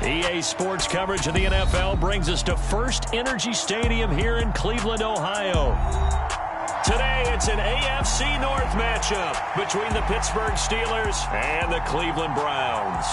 EA Sports coverage of the NFL brings us to First Energy Stadium here in Cleveland, Ohio. Today, it's an AFC North matchup between the Pittsburgh Steelers and the Cleveland Browns.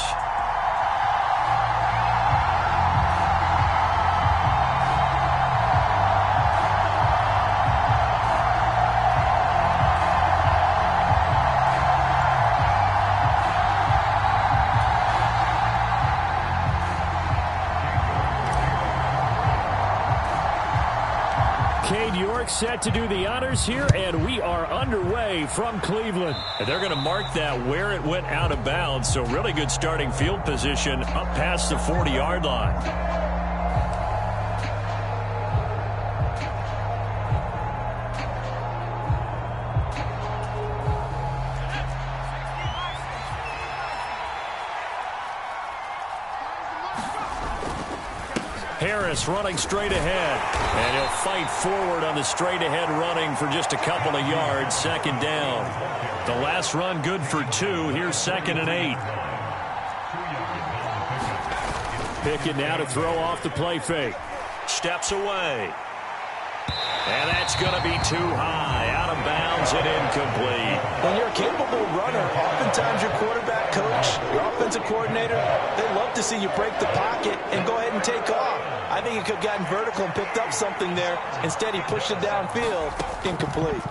Set to do the honors here, and we are underway from Cleveland. And they're going to mark that where it went out of bounds, so really good starting field position up past the 40-yard line. Harris running straight ahead, and he'll fight forward on the straight ahead running for just a couple of yards. Second down. The last run good for 2. Here's 2nd and 8. Pickett now to throw off the play fake. Steps away. And that's going to be too high. Out of bounds and incomplete. When you're a capable runner, oftentimes your quarterback coach, your offensive coordinator, they love to see you break the pocket and go ahead and take off. I think he could have gotten vertical and picked up something there. Instead, he pushed it downfield. Incomplete.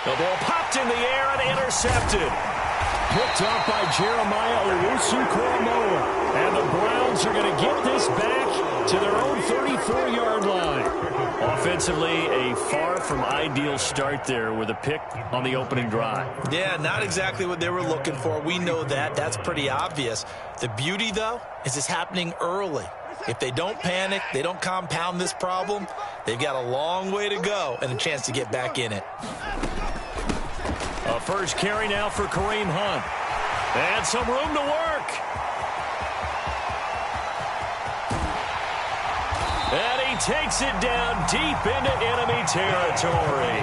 The ball popped in the air and intercepted. Picked up by Jeremiah Owusu-Koramoah. And the Browns are going to get this back to their own 34-yard line. Offensively, a far from ideal start there with a pick on the opening drive. Yeah, not exactly what they were looking for. We know that. That's pretty obvious. The beauty, though, is it's happening early. If they don't panic, they don't compound this problem, they've got a long way to go and a chance to get back in it. A first carry now for Kareem Hunt. And some room to work. And he takes it down deep into enemy territory.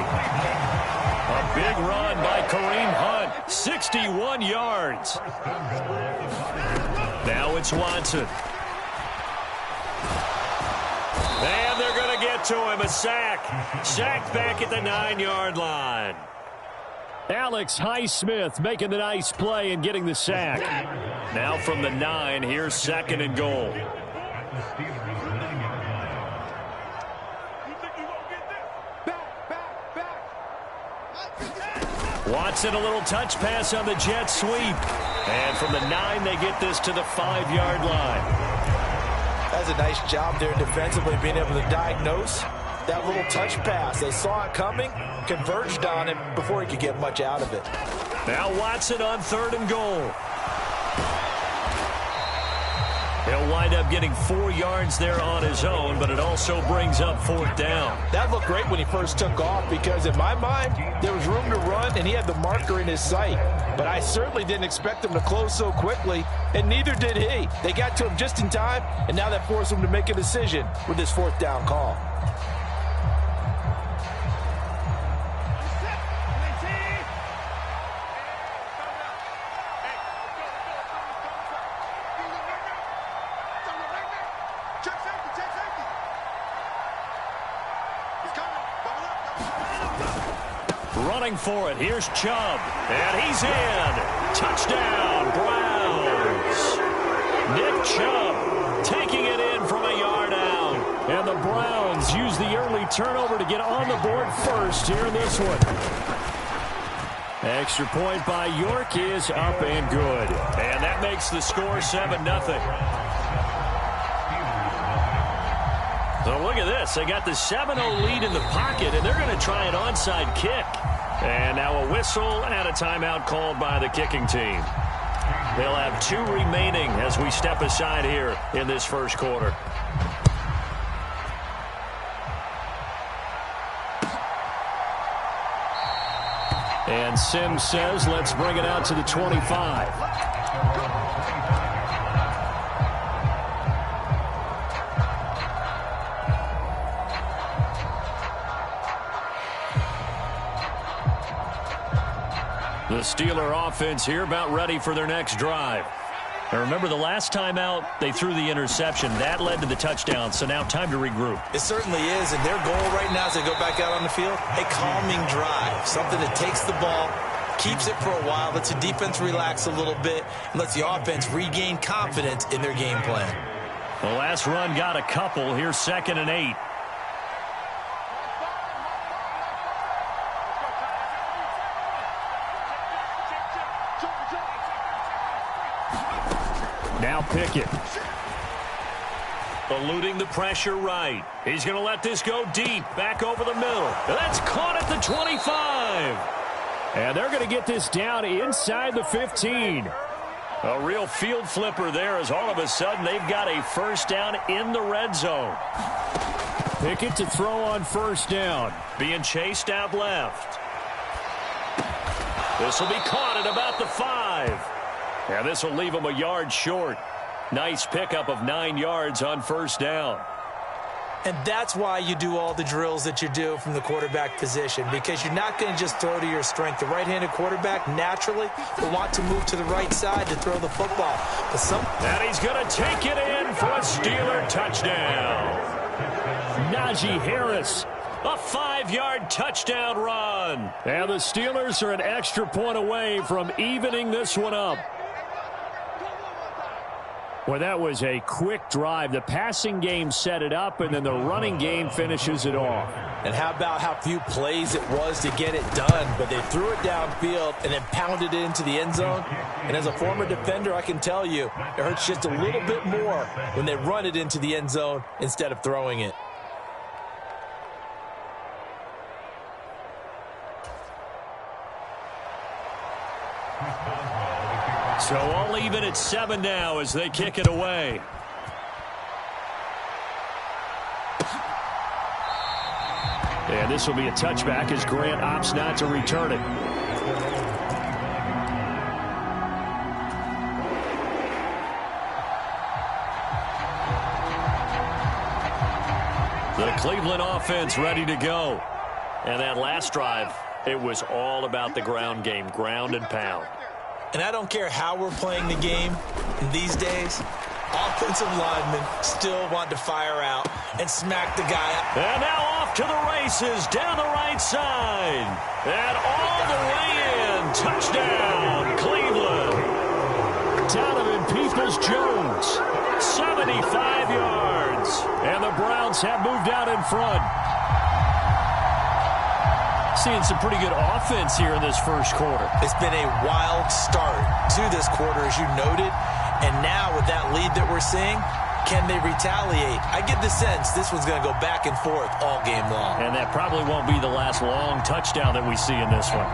A big run by Kareem Hunt. 61 yards. Now it's Watson. And they're going to get to him. A sack. Sacked back at the 9-yard line. Alex Highsmith making the nice play and getting the sack. Now from the 9, here's 2nd and goal. Watson, a little touch pass on the jet sweep. And from the 9, they get this to the 5-yard line. That's a nice job there defensively, being able to diagnose that little touch pass. They saw it coming, converged on it before he could get much out of it. Now Watson on 3rd and goal. He'll wind up getting 4 yards there on his own, but it also brings up 4th down. That looked great when he first took off because, in my mind, there was room to run, and he had the marker in his sight. But I certainly didn't expect him to close so quickly, and neither did he. They got to him just in time, and now that forced him to make a decision with this 4th down call. Running for it. Here's Chubb. And he's in. Touchdown, Browns. Nick Chubb taking it in from a yard out. And the Browns use the early turnover to get on the board first here in this one. Extra point by York is up and good. And that makes the score 7-0. So look at this. They got the 7-0 lead in the pocket, and they're going to try an onside kick. And now a whistle and a timeout called by the kicking team. They'll have 2 remaining as we step aside here in this first quarter. And Sims says, let's bring it out to the 25. The Steeler offense here about ready for their next drive. Now remember, the last time out, they threw the interception. That led to the touchdown, so now time to regroup. It certainly is, and their goal right now as they go back out on the field, a calming drive, something that takes the ball, keeps it for a while, lets the defense relax a little bit, and lets the offense regain confidence in their game plan. The last run got a couple. Here's 2nd and 8. Now Pickett. Eluding the pressure right. He's going to let this go deep. Back over the middle. That's caught at the 25. And they're going to get this down inside the 15. A real field flipper there as all of a sudden they've got a first down in the red zone. Pickett to throw on first down. Being chased out left. This will be caught at about the 5. And this will leave him a yard short. Nice pickup of 9 yards on first down. And that's why you do all the drills that you do from the quarterback position, because you're not going to just throw to your strength. The right-handed quarterback naturally will want to move to the right side to throw the football. And he's going to take it in for a Steeler touchdown. Najee Harris, a 5-yard touchdown run. And the Steelers are an extra point away from evening this one up. Well, that was a quick drive. The passing game set it up, and then the running game finishes it off. And how about how few plays it was to get it done, but they threw it downfield and then pounded it into the end zone. And as a former defender, I can tell you, it hurts just a little bit more when they run it into the end zone instead of throwing it. So all even at 7 now as they kick it away. And this will be a touchback as Grant opts not to return it. The Cleveland offense ready to go. And that last drive, it was all about the ground game, ground and pound. And I don't care how we're playing the game in these days, offensive linemen still want to fire out and smack the guy up. And now off to the races down the right side. And all the way in. Touchdown, Cleveland. Donovan Peoples-Jones, 75 yards. And the Browns have moved out in front. Seeing some pretty good offense here in this first quarter. It's been a wild start to this quarter, as you noted. And now with that lead that we're seeing, can they retaliate? I get the sense this one's going to go back and forth all game long. And that probably won't be the last long touchdown that we see in this one.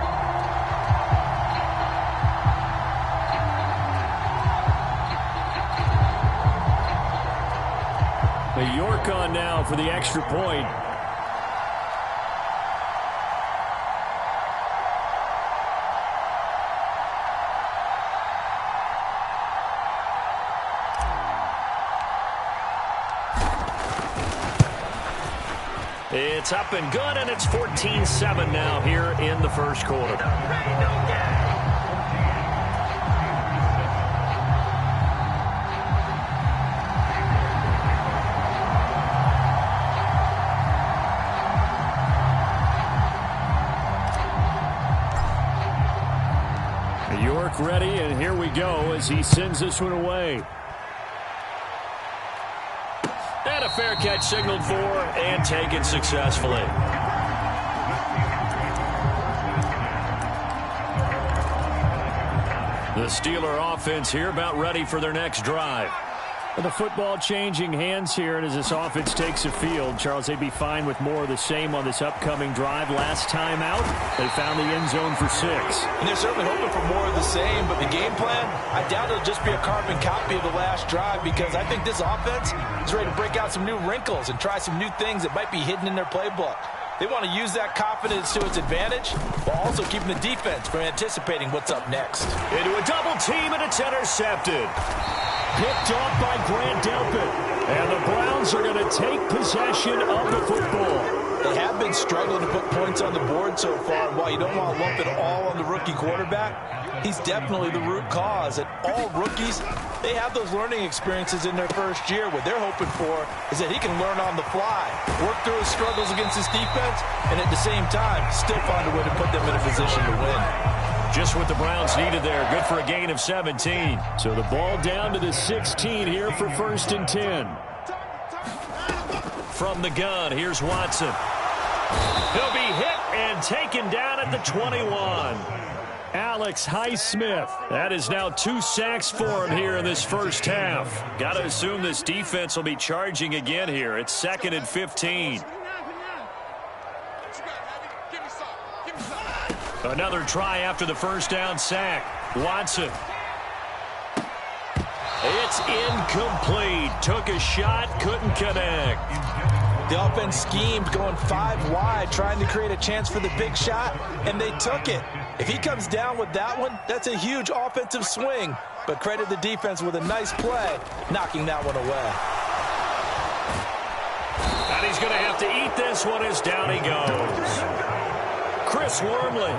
York on now for the extra point. It's up and good, and it's 14-7 now here in the first quarter. York ready, and here we go as he sends this one away. And a fair catch signaled for and taken successfully. The Steeler offense here about ready for their next drive. And the football changing hands here, and as this offense takes the field, Charles, they'd be fine with more of the same on this upcoming drive. Last time out, they found the end zone for 6. And they're certainly hoping for more of the same, but the game plan, I doubt it'll just be a carbon copy of the last drive, because I think this offense is ready to break out some new wrinkles and try some new things that might be hidden in their playbook. They want to use that confidence to its advantage while also keeping the defense from anticipating what's up next. Into a double team, and it's intercepted. Picked off by Grant Delpit. And the Browns are going to take possession of the football. They have been struggling to put points on the board so far, and while you don't want to lump it all on the rookie quarterback, he's definitely the root cause. And all rookies, they have those learning experiences in their first year. What they're hoping for is that he can learn on the fly, work through his struggles against his defense, and at the same time, still find a way to put them in a position to win. Just what the Browns needed there. Good for a gain of 17. So the ball down to the 16 here for 1st and 10. From the gun, here's Watson. He'll be hit and taken down at the 21. Alex Highsmith. That is now 2 sacks for him here in this first half. Got to assume this defense will be charging again here. It's 2nd and 15. Another try after the first down sack. Watson. It's incomplete. Took a shot, couldn't connect. The offense schemed, going 5 wide, trying to create a chance for the big shot, and they took it. If he comes down with that one, that's a huge offensive swing. But credit the defense with a nice play, knocking that one away. And he's going to have to eat this one as down he goes. Chris Wormley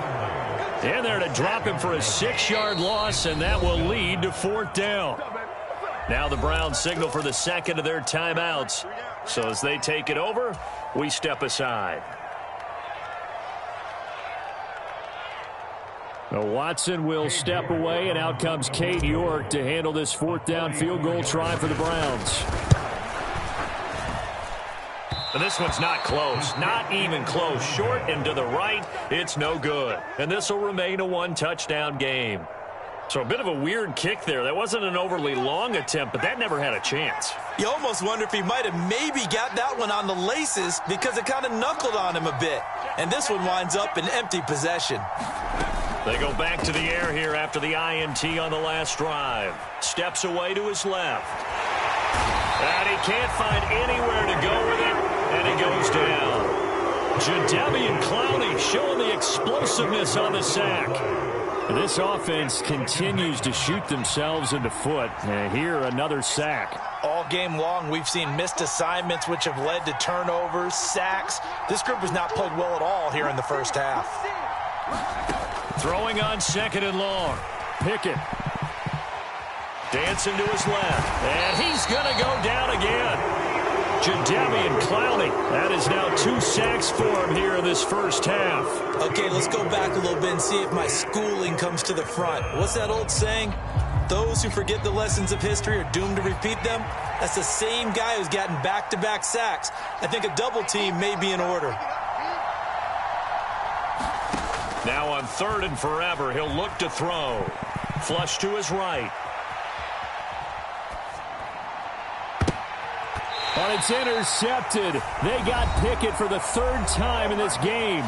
in there to drop him for a 6-yard loss, and that will lead to 4th down. Now the Browns signal for the second of their timeouts. So as they take it over, we step aside. Now Watson will step away, and out comes Cade York to handle this 4th down field goal try for the Browns. And this one's not close, not even close. Short and to the right, it's no good. And this will remain a 1-touchdown game. So a bit of a weird kick there. That wasn't an overly long attempt, but that never had a chance. You almost wonder if he might have maybe got that one on the laces because it kind of knuckled on him a bit. And this one winds up in empty possession. They go back to the air here after the INT on the last drive. Steps away to his left. And he can't find anywhere to go with it. And he goes down. Jadeveon Clowney showing the explosiveness on the sack. This offense continues to shoot themselves in the foot. And here, another sack. All game long, we've seen missed assignments, which have led to turnovers, sacks. This group has not played well at all here in the first half. Throwing on 2nd and long. Pickett. Dancing to his left. And he's going to go down again. Jadeveon Clowney. That is now 2 sacks for him here in this first half. Okay, let's go back a little bit and see if my schooling comes to the front. What's that old saying? Those who forget the lessons of history are doomed to repeat them. That's the same guy who's gotten back-to-back sacks. I think a double team may be in order. Now on 3rd and forever, he'll look to throw. Flush to his right. And it's intercepted. They got Pickett for the 3rd time in this game.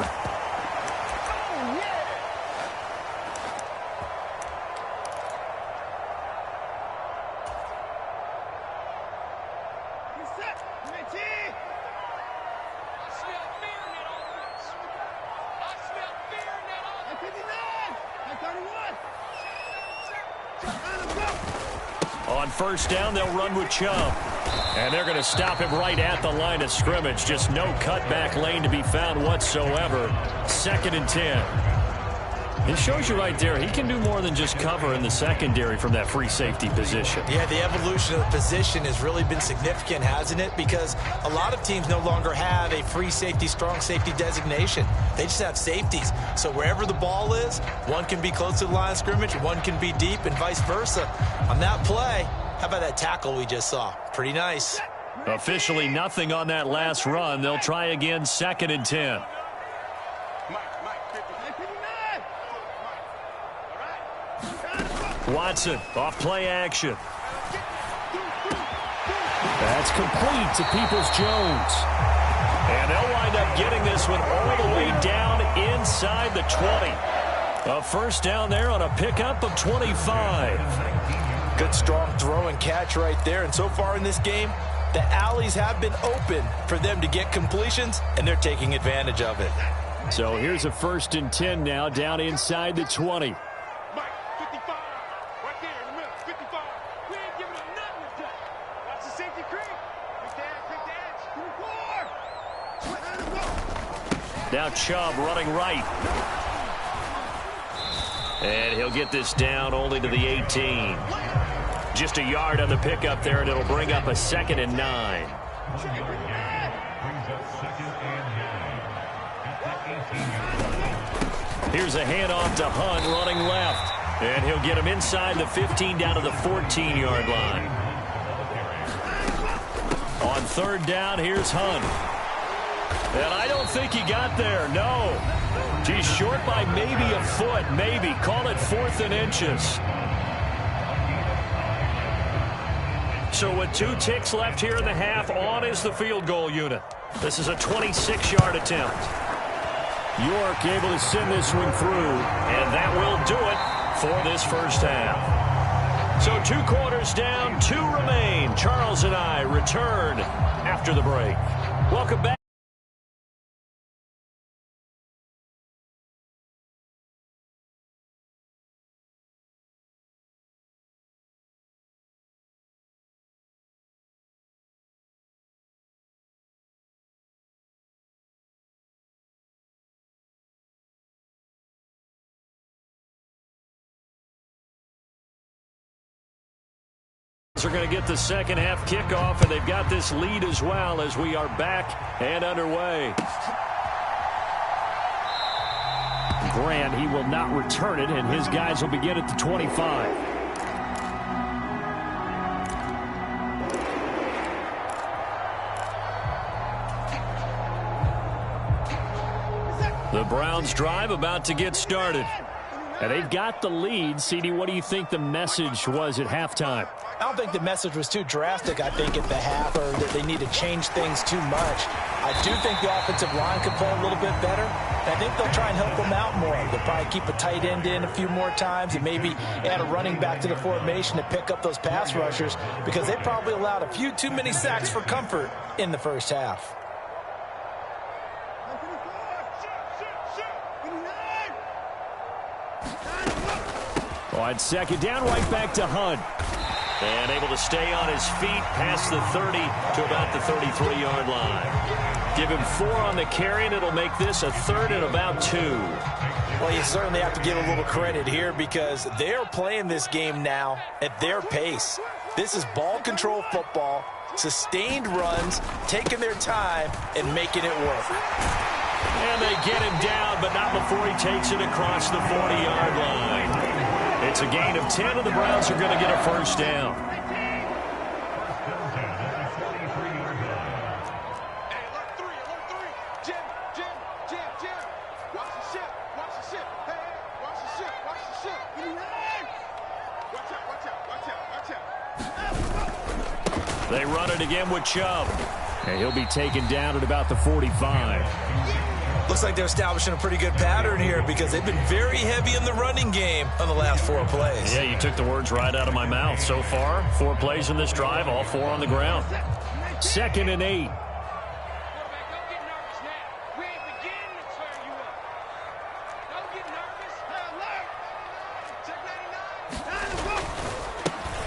On 1st down, they'll run with Chubb. And they're going to stop him right at the line of scrimmage. Just no cutback lane to be found whatsoever. 2nd and 10. It shows you right there, he can do more than just cover in the secondary from that free safety position. Yeah, the evolution of the position has really been significant, hasn't it? Because a lot of teams no longer have a free safety, strong safety designation. They just have safeties. So wherever the ball is, one can be close to the line of scrimmage, one can be deep, and vice versa. On that play, how about that tackle we just saw? Pretty nice. Officially nothing on that last run. They'll try again, 2nd and 10. Watson, off play action. That's complete to Peoples-Jones. And they'll wind up getting this one all the way down inside the 20. A 1st down there on a pickup of 25. Good, strong throw and catch right there. And so far in this game, the alleys have been open for them to get completions, and they're taking advantage of it. So here's a 1st and 10 now, down inside the 20. Now Chubb running right. And he'll get this down only to the 18. Just a yard on the pickup there, and it'll bring up a 2nd and 9. Here's a handoff to Hunt running left. And he'll get him inside the 15 down to the 14-yard line. On 3rd down, here's Hunt. And I don't think he got there, no. He's short by maybe a foot, maybe. Call it 4th and inches. So with 2 ticks left here in the half, on is the field goal unit. This is a 26-yard attempt. York able to send this one through, and that will do it for this first half. So 2 quarters down, 2 remain. Charles and I return after the break. Welcome back. Are going to get the second half kickoff, and they've got this lead as well as we are back and underway. Grant, he will not return it, and his guys will begin at the 25. The Browns drive about to get started. And they've got the lead. CD, what do you think the message was at halftime? I don't think the message was too drastic, I think, at the half, or that they need to change things too much. I do think the offensive line could play a little bit better. I think they'll try and help them out more. They'll probably keep a tight end in a few more times and maybe add a running back to the formation to pick up those pass rushers, because they probably allowed a few too many sacks for comfort in the first half. On 2nd down, right back to Hunt. And able to stay on his feet past the 30 to about the 33-yard line. Give him 4 on the carry, and it'll make this a 3rd and about 2. Well, you certainly have to give a little credit here, because they're playing this game now at their pace. This is ball control football, sustained runs, taking their time, and making it work. And they get him down, but not before he takes it across the 40-yard line. It's a gain of 10, and the Browns are going to get a first down. They run it again with Chubb. And he'll be taken down at about the 45. Looks like they're establishing a pretty good pattern here, because they've been very heavy in the running game on the last 4 plays. Yeah, you took the words right out of my mouth. So far, 4 plays in this drive, all 4 on the ground. 2nd and 8.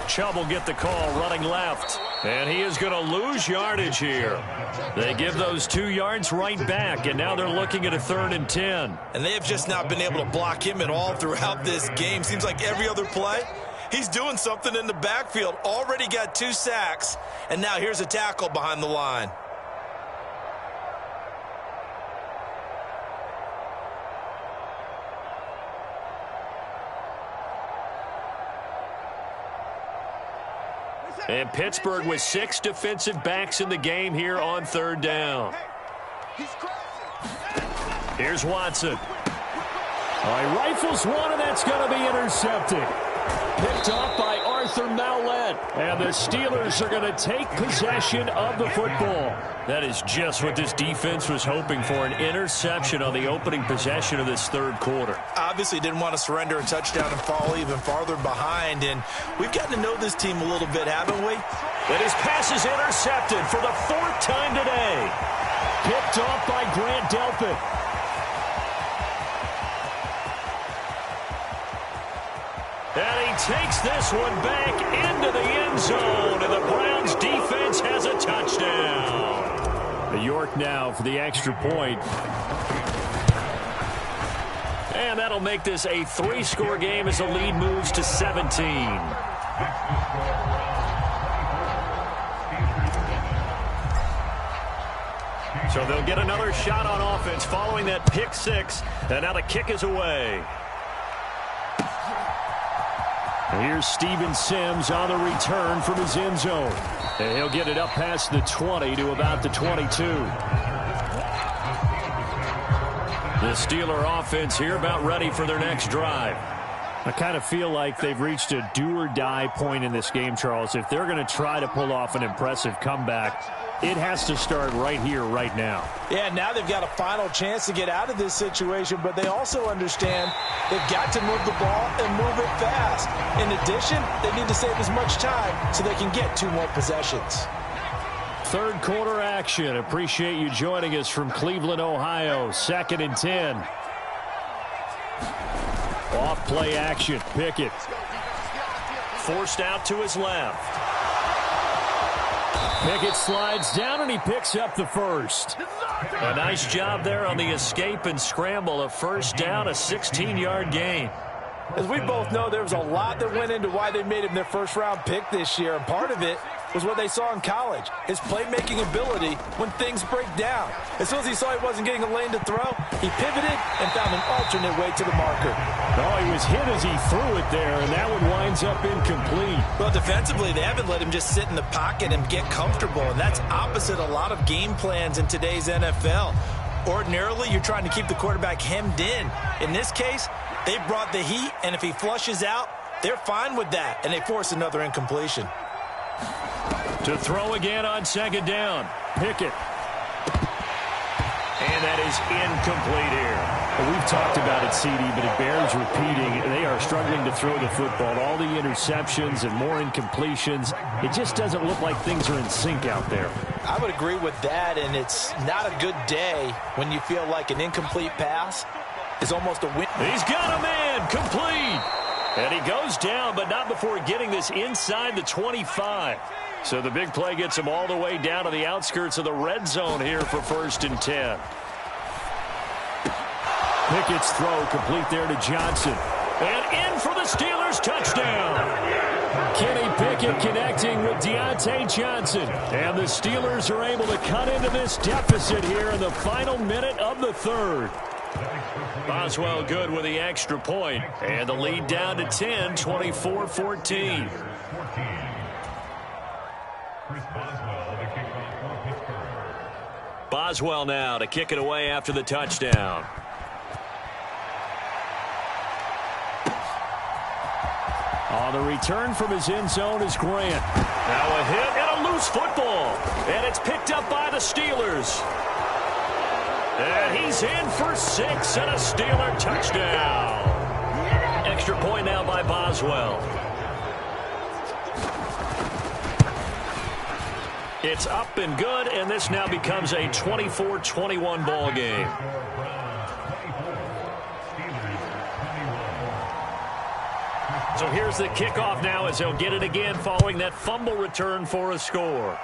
Chubb will get the call running left. And he is going to lose yardage here. They give those 2 yards right back, and now they're looking at a 3rd and 10. And they have just not been able to block him at all throughout this game. Seems like every other play, he's doing something in the backfield. Already got 2 sacks, and now here's a tackle behind the line. And Pittsburgh with 6 defensive backs in the game here on 3rd down. Here's Watson. All right, rifles one, and that's going to be intercepted. Picked off by Arthur Maulet. And the Steelers are going to take possession of the football. That is just what this defense was hoping for, an interception on the opening possession of this 3rd quarter. Obviously didn't want to surrender a touchdown and fall even farther behind. And we've gotten to know this team a little bit, haven't we? And his pass is intercepted for the 4th time today. Picked off by Grant Delpit. And he takes this one back into the end zone, and the Browns defense has a touchdown. York now for the extra point. And that'll make this a 3-score game as the lead moves to 17. So they'll get another shot on offense following that pick six. And now the kick is away. Here's Steven Sims on the return from his end zone. And he'll get it up past the 20 to about the 22. The Steeler offense here about ready for their next drive. I kind of feel like they've reached a do-or-die point in this game, Charles. If they're going to try to pull off an impressive comeback, it has to start right here, right now. Yeah, now they've got a final chance to get out of this situation, but they also understand they've got to move the ball and move it fast. In addition, they need to save as much time so they can get 2 more possessions. Third quarter action. Appreciate you joining us from Cleveland, Ohio. 2nd and 10. Off play action. Pickett. Forced out to his left. Pickett slides down and he picks up the first. A nice job there on the escape and scramble. A first down, a 16-yard gain. As we both know, there was a lot that went into why they made him their first-round pick this year, and part of it was what they saw in college, his playmaking ability when things break down. As soon as he saw he wasn't getting a lane to throw, he pivoted and found an alternate way to the marker. Oh, he was hit as he threw it there, and that one winds up incomplete. Well, defensively, they haven't let him just sit in the pocket and get comfortable, and that's opposite a lot of game plans in today's NFL. Ordinarily, you're trying to keep the quarterback hemmed in. In this case, they brought the heat, and if he flushes out, they're fine with that, and they force another incompletion. To throw again on 2nd down. Pickett. And that is incomplete here. Well, we've talked about it, CD, but it bears repeating. They are struggling to throw the football. All the interceptions and more incompletions. It just doesn't look like things are in sync out there. I would agree with that, and it's not a good day when you feel like an incomplete pass is almost a win. He's got a man. Complete. And he goes down, but not before getting this inside the 25. So the big play gets him all the way down to the outskirts of the red zone here for 1st and 10. Pickett's throw complete there to Johnson. And in for the Steelers touchdown. Kenny Pickett connecting with Deontay Johnson. And the Steelers are able to cut into this deficit here in the final minute of the 3rd. Boswell good with the extra point. And the lead down to 10, 24-14. Boswell now to kick it away after the touchdown. On the return from his end zone is Grant. Now a hit and a loose football. And it's picked up by the Steelers. And he's in for 6 and a Steeler touchdown. Extra point now by Boswell. It's up and good, and this now becomes a 24-21 ball game. So here's the kickoff now as they'll get it again following that fumble return for a score.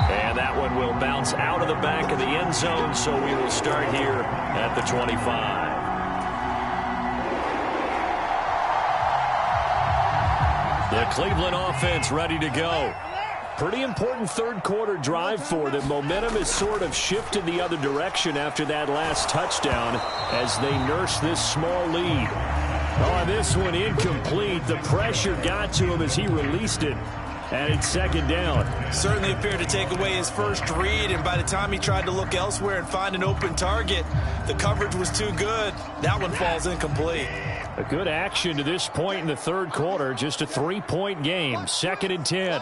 And that one will bounce out of the back of the end zone, so we will start here at the 25. The Cleveland offense ready to go. Pretty important 3rd quarter drive for them. Momentum has sort of shifted the other direction after that last touchdown as they nurse this small lead. Oh, this one incomplete. The pressure got to him as he released it. And it's 2nd down. Certainly appeared to take away his first read, and by the time he tried to look elsewhere and find an open target, the coverage was too good. That one falls incomplete. A good action to this point in the 3rd quarter. Just a 3-point game. 2nd and 10.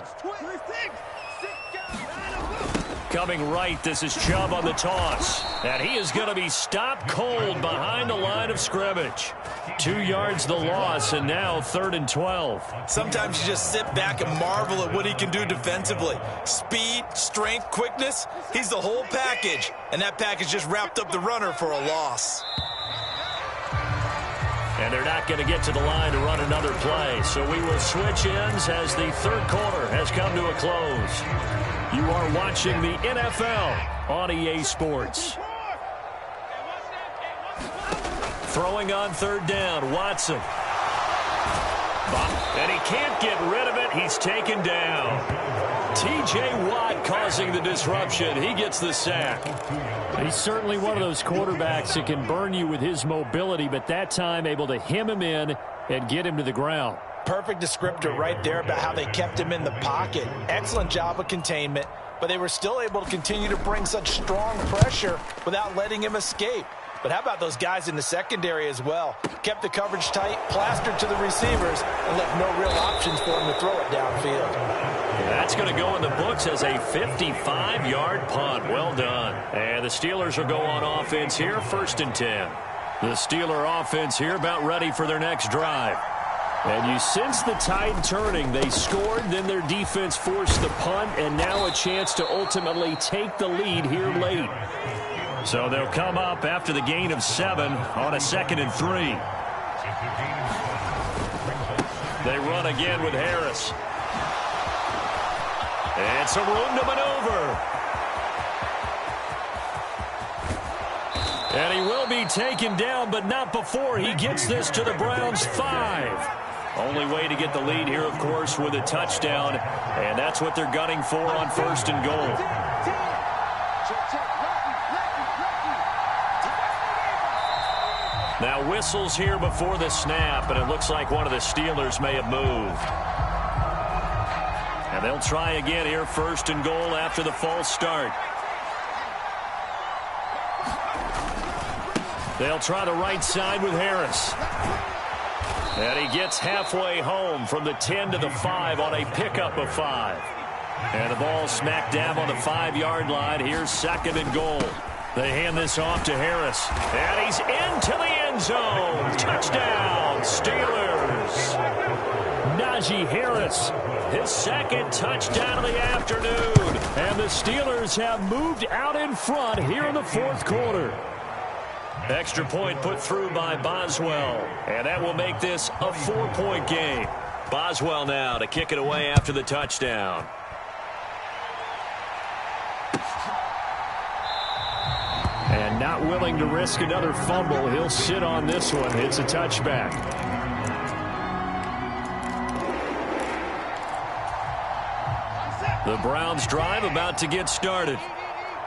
Coming right, this is Chubb on the toss. And he is going to be stopped cold behind the line of scrimmage. 2 yards the loss, and now 3rd and 12. Sometimes you just sit back and marvel at what he can do defensively. Speed, strength, quickness, he's the whole package. And that package just wrapped up the runner for a loss. And they're not going to get to the line to run another play. So we will switch ends as the 3rd quarter has come to a close. You are watching the NFL on EA Sports. Throwing on third down, Watson. And he can't get rid of it. He's taken down. T.J. Watt causing the disruption. He gets the sack. He's certainly one of those quarterbacks that can burn you with his mobility, but that time able to hem him in and get him to the ground. Perfect descriptor right there about how they kept him in the pocket. Excellent job of containment, but they were still able to continue to bring such strong pressure without letting him escape. But how about those guys in the secondary as well? Kept the coverage tight, plastered to the receivers, and left no real options for him to throw it downfield. That's going to go in the books as a 55-yard punt. Well done. And the Steelers will go on offense here, 1st and 10. The Steeler offense here about ready for their next drive. And you sense the tide turning. They scored, then their defense forced the punt, and now a chance to ultimately take the lead here late. So they'll come up after the gain of 7 on a 2nd and 3. They run again with Harris. And some room to maneuver. And he will be taken down, but not before he gets this to the Browns' 5. Only way to get the lead here, of course, with a touchdown. And that's what they're gunning for on 1st and goal. Now whistles here before the snap, and it looks like one of the Steelers may have moved. And they'll try again here, 1st and goal after the false start. They'll try the right side with Harris. And he gets halfway home from the 10 to the 5 on a pickup of 5. And the ball smacked down on the 5-yard line. Here's 2nd and goal. They hand this off to Harris. And he's into the end zone. Touchdown, Steelers. Najee Harris, his 2nd touchdown of the afternoon. And the Steelers have moved out in front here in the 4th quarter. Extra point put through by Boswell. And that will make this a 4-point game. Boswell now to kick it away after the touchdown. And not willing to risk another fumble. He'll sit on this one. It's a touchback. The Browns drive about to get started.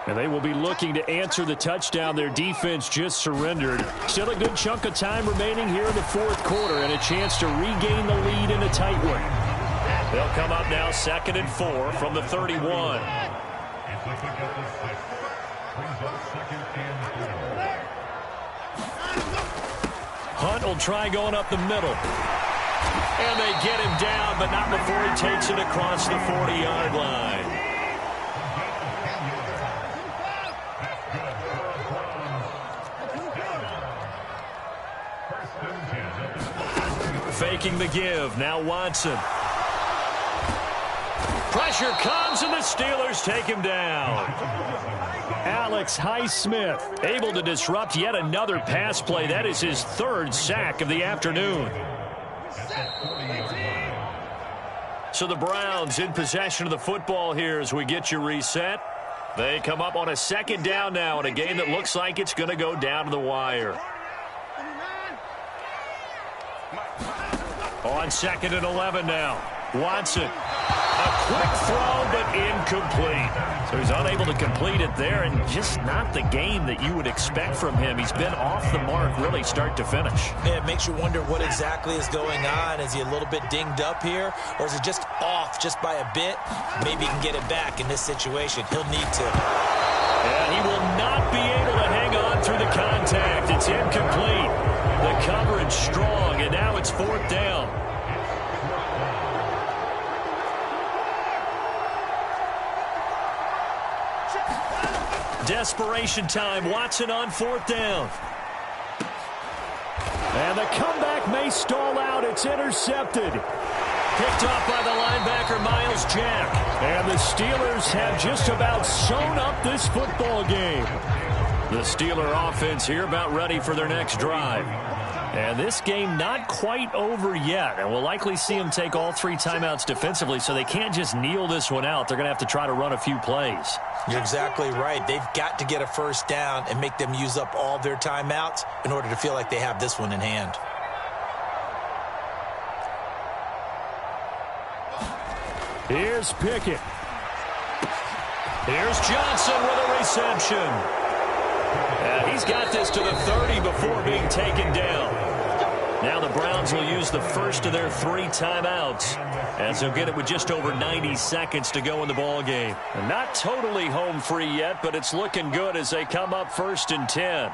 And they will be looking to answer the touchdown their defense just surrendered. Still a good chunk of time remaining here in the 4th quarter and a chance to regain the lead in a tight one. They'll come up now 2nd and 4 from the 31. Hunt will try going up the middle. And they get him down, but not before he takes it across the 40-yard line. Faking the give. Now Watson. Pressure comes, and the Steelers take him down. Alex Highsmith able to disrupt yet another pass play. That is his 3rd sack of the afternoon. So the Browns in possession of the football here as we get you reset. They come up on a 2nd down now in a game that looks like it's going to go down to the wire. On 2nd and 11 now. Watson. A quick throw, but incomplete. So he's unable to complete it there, and just not the game that you would expect from him. He's been off the mark really start to finish. Yeah, it makes you wonder what exactly is going on. Is he a little bit dinged up here, or is it just off just by a bit? Maybe he can get it back in this situation. He'll need to. And he will not be able to hang on through the contact. It's incomplete. The coverage strong, and now it's 4th down. Desperation time. Watson on 4th down. And the comeback may stall out. It's intercepted. Picked off by the linebacker, Miles Jack. And the Steelers have just about sewn up this football game. The Steeler offense here about ready for their next drive. And this game not quite over yet. And we'll likely see them take all 3 timeouts defensively, so they can't just kneel this one out. They're going to have to try to run a few plays. You're exactly right. They've got to get a first down and make them use up all their timeouts in order to feel like they have this one in hand. Here's Pickett. Here's Johnson with a reception. And he's got this to the 30 before being taken down. Now the Browns will use the first of their 3 timeouts, as they'll get it with just over 90 seconds to go in the ball game. And not totally home free yet, but it's looking good as they come up 1st and 10.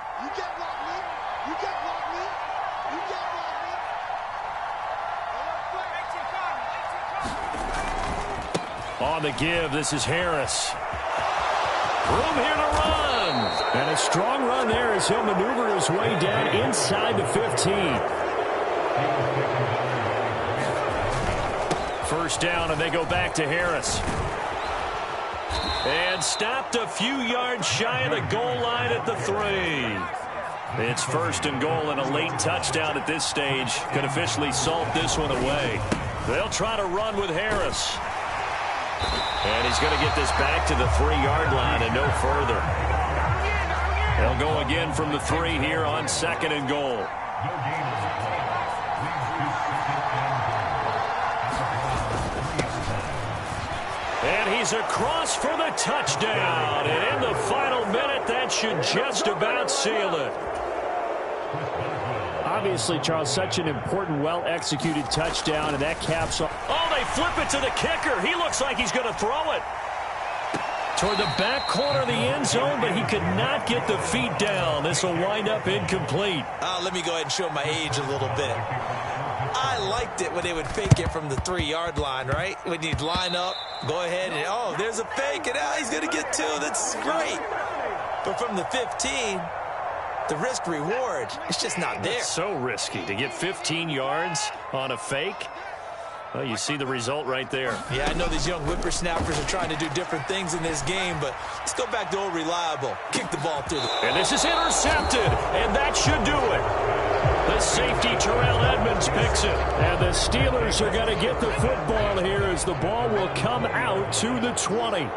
On the give, this is Harris. Room here to run. And a strong run there as he'll maneuver his way down inside the 15. First down, and they go back to Harris. And stopped a few yards shy of the goal line at the 3. It's 1st and goal, and a late touchdown at this stage could officially salt this one away. They'll try to run with Harris. And he's going to get this back to the 3-yard line and no further. They'll go again from the 3 here on 2nd and goal. And he's across for the touchdown. And in the final minute, that should just about seal it. Obviously, Charles, such an important, well-executed touchdown, and that caps off. Oh, they flip it to the kicker. He looks like he's going to throw it toward the back corner of the end zone, but he could not get the feet down. This will wind up incomplete. Let me go ahead and show my age a little bit. I liked it when they would fake it from the 3-yard line, right? When you'd line up, go ahead, and oh, there's a fake, and now he's going to get 2. That's great. But from the 15... the risk-reward, it's just not there. It's so risky to get 15 yards on a fake. Well, you see the result right there. Yeah, I know these young whippersnappers are trying to do different things in this game, but let's go back to old reliable. Kick the ball through the... And this is intercepted, and that should do it. The safety, Terrell Edmonds, picks it. And the Steelers are going to get the football here as the ball will come out to the 20.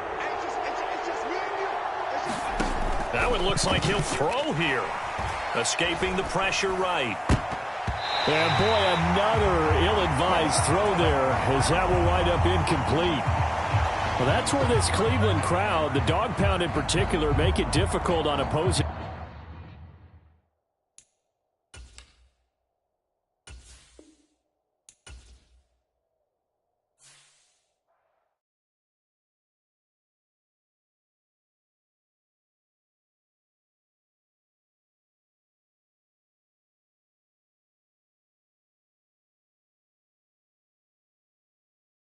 Now it looks like he'll throw here. Escaping the pressure right. And boy, another ill-advised throw there as that will wind up incomplete. Well, that's where this Cleveland crowd, the dog pound in particular, make it difficult on opposing.